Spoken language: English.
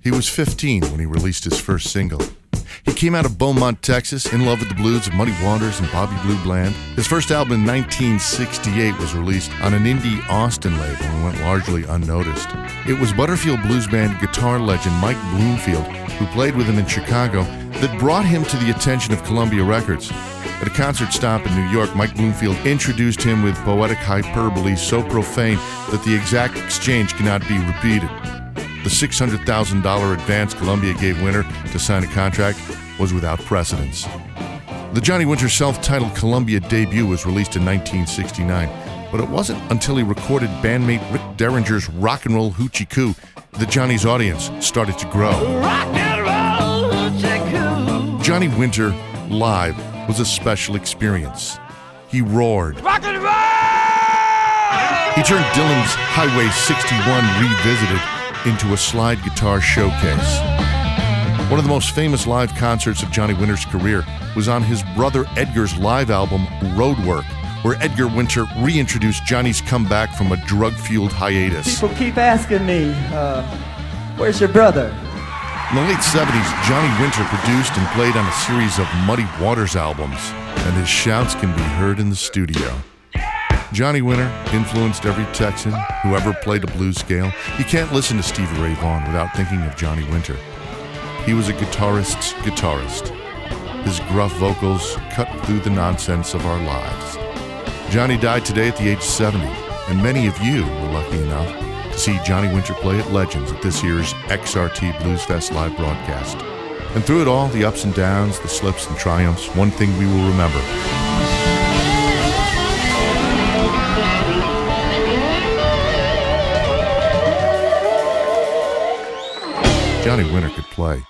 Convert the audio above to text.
He was 15 when he released his first single. He came out of Beaumont, Texas, in love with the blues of Muddy Waters and Bobby Blue Bland. His first album in 1968 was released on an indie Austin label and went largely unnoticed. It was Butterfield Blues Band guitar legend Mike Bloomfield, who played with him in Chicago, that brought him to the attention of Columbia Records. At a concert stop in New York, Mike Bloomfield introduced him with poetic hyperbole so profane that the exact exchange cannot be repeated. The $600,000 advance Columbia gave Winter to sign a contract was without precedence. The Johnny Winter self-titled Columbia debut was released in 1969, but it wasn't until he recorded bandmate Rick Derringer's Rock and Roll Hoochie Coo that Johnny's audience started to grow. Rock and roll hoochie coo. Johnny Winter live was a special experience. He roared. Rock and roll! He turned Dylan's Highway 61 Revisited into a slide guitar showcase. One of the most famous live concerts of Johnny Winter's career was on his brother Edgar's live album, Roadwork, where Edgar Winter reintroduced Johnny's comeback from a drug-fueled hiatus. People keep asking me, where's your brother? In the late 70s, Johnny Winter produced and played on a series of Muddy Waters albums, and his shouts can be heard in the studio. Johnny Winter influenced every Texan who ever played a blues scale. You can't listen to Stevie Ray Vaughan without thinking of Johnny Winter. He was a guitarist's guitarist. His gruff vocals cut through the nonsense of our lives. Johnny died today at the age of 70, and many of you were lucky enough to see Johnny Winter play at Legends at this year's XRT Blues Fest live broadcast. And through it all, the ups and downs, the slips and triumphs, one thing we will remember. Johnny Winter could play.